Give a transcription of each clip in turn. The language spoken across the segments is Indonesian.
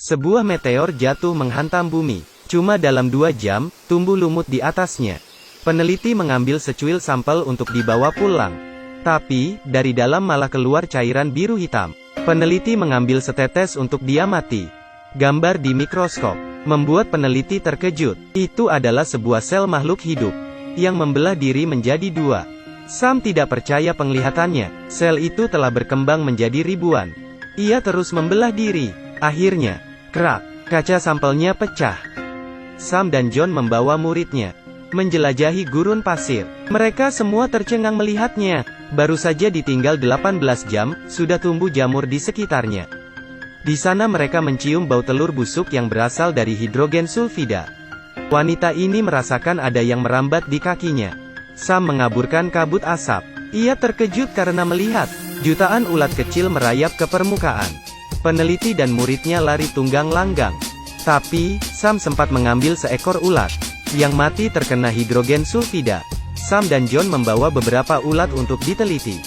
Sebuah meteor jatuh menghantam bumi. Cuma dalam 2 jam, tumbuh lumut di atasnya. Peneliti mengambil secuil sampel untuk dibawa pulang. Tapi, dari dalam malah keluar cairan biru hitam. Peneliti mengambil setetes untuk diamati. Gambar di mikroskop membuat peneliti terkejut. Itu adalah sebuah sel makhluk hidup yang membelah diri menjadi 2. Sam tidak percaya penglihatannya. Sel itu telah berkembang menjadi ribuan. Ia terus membelah diri. Akhirnya, krak, kaca sampelnya pecah. Sam dan John membawa muridnya menjelajahi gurun pasir. Mereka semua tercengang melihatnya. Baru saja ditinggal 18 jam, sudah tumbuh jamur di sekitarnya. Di sana mereka mencium bau telur busuk yang berasal dari hidrogen sulfida. Wanita ini merasakan ada yang merambat di kakinya. Sam mengaburkan kabut asap. Ia terkejut karena melihat jutaan ulat kecil merayap ke permukaan. Peneliti dan muridnya lari tunggang langgang. Tapi, Sam sempat mengambil seekor ulat yang mati terkena hidrogen sulfida. Sam dan John membawa beberapa ulat untuk diteliti.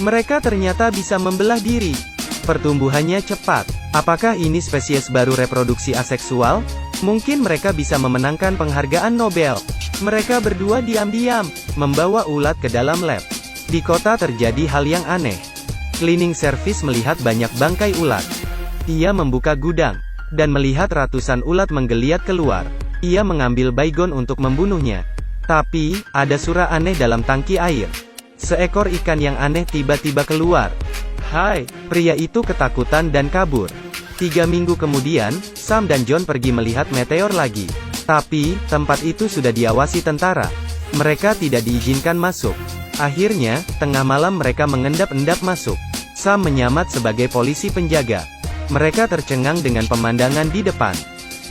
Mereka ternyata bisa membelah diri. Pertumbuhannya cepat. Apakah ini spesies baru reproduksi aseksual? Mungkin mereka bisa memenangkan penghargaan Nobel. Mereka berdua diam-diam membawa ulat ke dalam lab. Di kota terjadi hal yang aneh. Cleaning service melihat banyak bangkai ulat. Ia membuka gudang dan melihat ratusan ulat menggeliat keluar. Ia mengambil baygon untuk membunuhnya. Tapi, ada suara aneh dalam tangki air. Seekor ikan yang aneh tiba-tiba keluar. Hai, pria itu ketakutan dan kabur. 3 minggu kemudian, Sam dan John pergi melihat meteor lagi. Tapi, tempat itu sudah diawasi tentara. Mereka tidak diizinkan masuk. Akhirnya, tengah malam mereka mengendap-endap masuk. Sam menyamar sebagai polisi penjaga. Mereka tercengang dengan pemandangan di depan.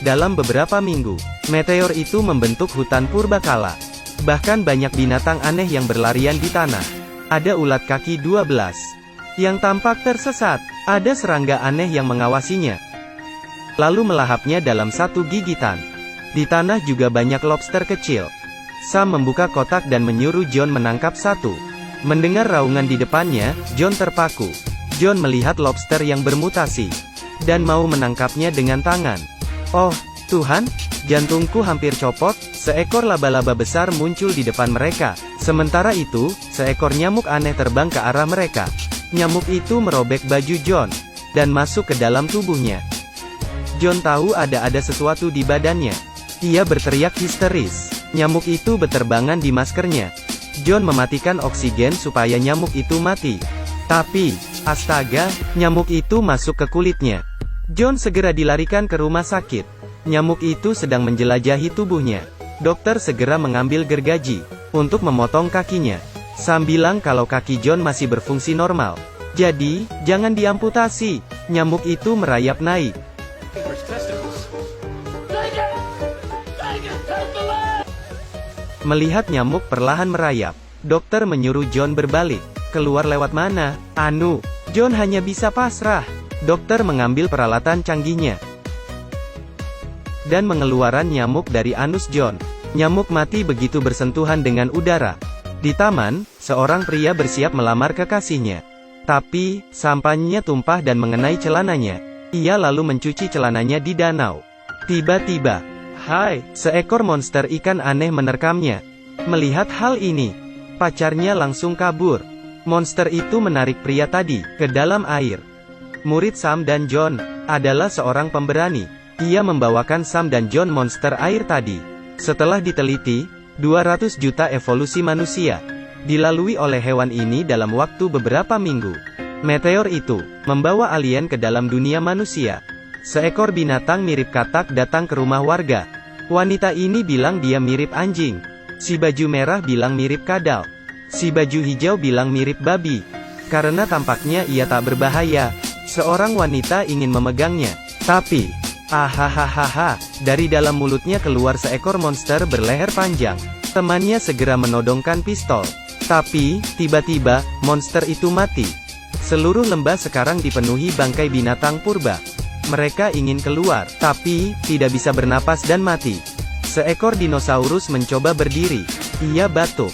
Dalam beberapa minggu, meteor itu membentuk hutan purbakala. Bahkan banyak binatang aneh yang berlarian di tanah. Ada ulat kaki 12 yang tampak tersesat. Ada serangga aneh yang mengawasinya, lalu melahapnya dalam satu gigitan. Di tanah juga banyak lobster kecil. Sam membuka kotak dan menyuruh John menangkap satu. Mendengar raungan di depannya, John terpaku. John melihat lobster yang bermutasi dan mau menangkapnya dengan tangan. Oh, Tuhan, jantungku hampir copot. Seekor laba-laba besar muncul di depan mereka. Sementara itu, seekor nyamuk aneh terbang ke arah mereka. Nyamuk itu merobek baju John dan masuk ke dalam tubuhnya. John tahu ada sesuatu di badannya. Ia berteriak histeris. Nyamuk itu berterbangan di maskernya. John mematikan oksigen supaya nyamuk itu mati. Tapi, astaga, nyamuk itu masuk ke kulitnya. John segera dilarikan ke rumah sakit. Nyamuk itu sedang menjelajahi tubuhnya. Dokter segera mengambil gergaji untuk memotong kakinya. Sam bilang kalau kaki John masih berfungsi normal. Jadi, jangan diamputasi. Nyamuk itu merayap naik. Melihat nyamuk perlahan merayap, dokter menyuruh John berbalik. Keluar lewat mana? Anu, John hanya bisa pasrah. Dokter mengambil peralatan canggihnya dan mengeluarkan nyamuk dari anus John. Nyamuk mati begitu bersentuhan dengan udara. Di taman, seorang pria bersiap melamar kekasihnya. Tapi, sampahnya tumpah dan mengenai celananya. Ia lalu mencuci celananya di danau. Tiba-tiba, hai, seekor monster ikan aneh menerkamnya. Melihat hal ini, pacarnya langsung kabur. Monster itu menarik pria tadi ke dalam air. Murid Sam dan John adalah seorang pemberani. Ia membawakan Sam dan John monster air tadi. Setelah diteliti, 200 juta evolusi manusia dilalui oleh hewan ini dalam waktu beberapa minggu. Meteor itu membawa alien ke dalam dunia manusia. Seekor binatang mirip katak datang ke rumah warga. Wanita ini bilang dia mirip anjing. Si baju merah bilang mirip kadal. Si baju hijau bilang mirip babi. Karena tampaknya ia tak berbahaya, seorang wanita ingin memegangnya. Tapi, ahahaha, dari dalam mulutnya keluar seekor monster berleher panjang. Temannya segera menodongkan pistol. Tapi, tiba-tiba, monster itu mati. Seluruh lembah sekarang dipenuhi bangkai binatang purba. Mereka ingin keluar, tapi, tidak bisa bernapas dan mati. Seekor dinosaurus mencoba berdiri. Ia batuk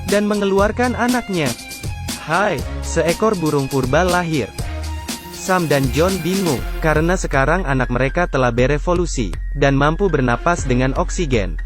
dan mengeluarkan anaknya. Hai, seekor burung purba lahir. Sam dan John bingung, karena sekarang anak mereka telah berevolusi, dan mampu bernapas dengan oksigen.